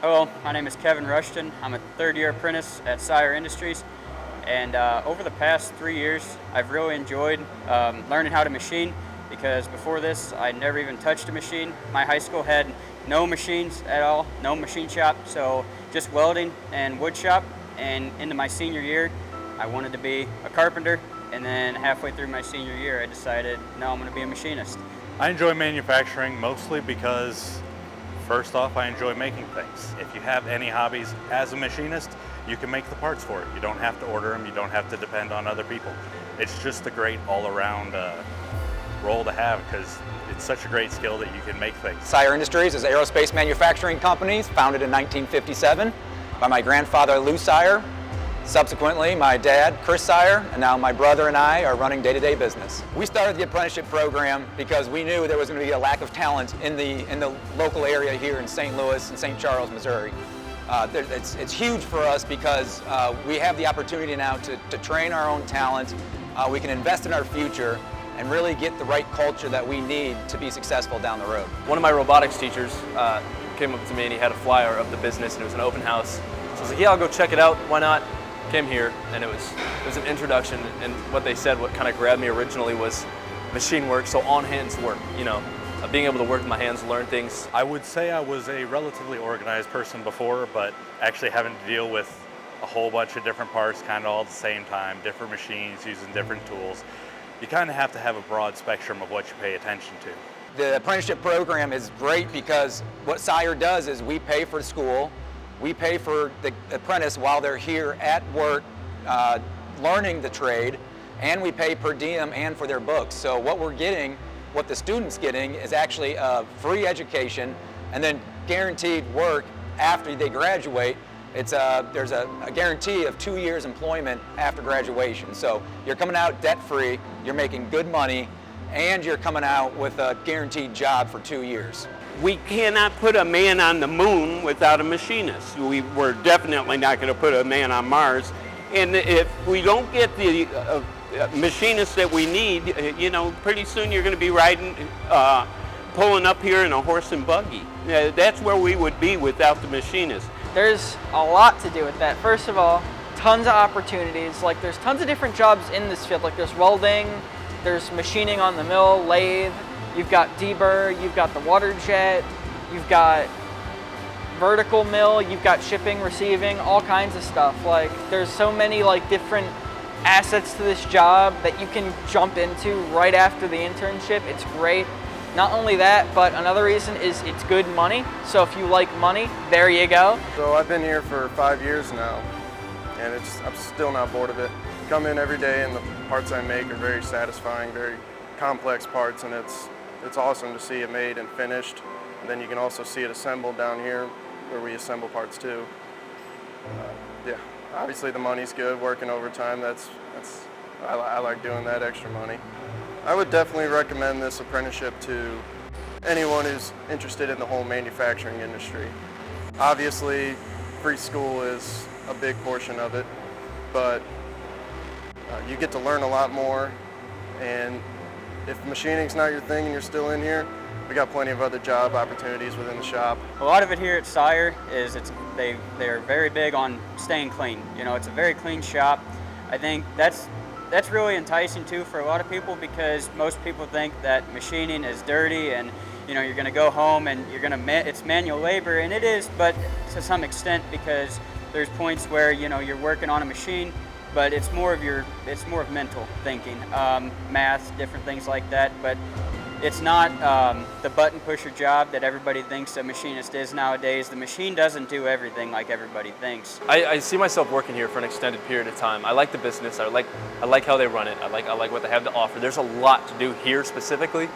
Hello, my name is Kevin Rushton. I'm a third-year apprentice at Seyer Industries, and over the past 3 years, I've really enjoyed learning how to machine, because before this, I never even touched a machine. My high school had no machines at all, no machine shop, so just welding and wood shop. And into my senior year, I wanted to be a carpenter, and then halfway through my senior year, I decided, no, I'm going to be a machinist. I enjoy manufacturing mostly because, first off, I enjoy making things. If you have any hobbies as a machinist, you can make the parts for it. You don't have to order them, you don't have to depend on other people. It's just a great all-around role to have, because it's such a great skill that you can make things. Seyer Industries is an aerospace manufacturing company founded in 1957 by my grandfather, Lou Seyer. Subsequently, my dad, Chris Seyer, and now my brother and I are running day-to-day business. We started the apprenticeship program because we knew there was going to be a lack of talent in the local area here in St. Louis and St. Charles, Missouri. It's huge for us because we have the opportunity now to train our own talent. We can invest in our future and really get the right culture that we need to be successful down the road. One of my robotics teachers came up to me and he had a flyer of the business and it was an open house. So I was like, yeah, I'll go check it out, why not? Came here and it was an introduction, and what they said, what kind of grabbed me originally was machine work, so on hands work, you know, being able to work with my hands, learn things. I would say I was a relatively organized person before, but actually having to deal with a whole bunch of different parts kind of all at the same time, different machines using different tools, you kind of have to have a broad spectrum of what you pay attention to. The apprenticeship program is great because what Seyer does is we pay for school, we pay for the apprentice while they're here at work learning the trade, and we pay per diem and for their books. So what we're getting, what the student's getting, is actually a free education and then guaranteed work after they graduate. There's a guarantee of 2 years employment after graduation. So you're coming out debt-free, you're making good money, and you're coming out with a guaranteed job for 2 years. We cannot put a man on the moon without a machinist. We're definitely not going to put a man on Mars. And if we don't get the machinists that we need, you know, pretty soon you're going to be riding, pulling up here in a horse and buggy. That's where we would be without the machinist. There's a lot to do with that. First of all, tons of opportunities. Like, there's tons of different jobs in this field. Like, there's welding, there's machining on the mill, lathe, you've got deburr, you've got the water jet, you've got vertical mill, you've got shipping, receiving, all kinds of stuff. Like, there's so many different assets to this job that you can jump into right after the internship. It's great. Not only that, but another reason is it's good money. So if you like money, there you go. So I've been here for 5 years now, and I'm still not bored of it. Come in every day, and the parts I make are very satisfying, very complex parts, and it's awesome to see it made and finished. And then you can also see it assembled down here, where we assemble parts too. Yeah, obviously the money's good. Working overtime, I like doing that extra money. I would definitely recommend this apprenticeship to anyone who's interested in the whole manufacturing industry. Obviously, free school is a big portion of it, but you get to learn a lot more, and if machining's not your thing and you're still in here, we got plenty of other job opportunities within the shop. A lot of it here at Seyer is they're very big on staying clean. You know, it's a very clean shop. I think that's really enticing too for a lot of people, because most people think that machining is dirty and, you know, you're going to go home and it's manual labor, and it is, but to some extent, because there's points where, you know, you're working on a machine, but it's more of mental thinking, math, different things like that. But it's not the button pusher job that everybody thinks a machinist is nowadays. The machine doesn't do everything like everybody thinks. I see myself working here for an extended period of time. I like the business. I like how they run it. I like what they have to offer. There's a lot to do here specifically.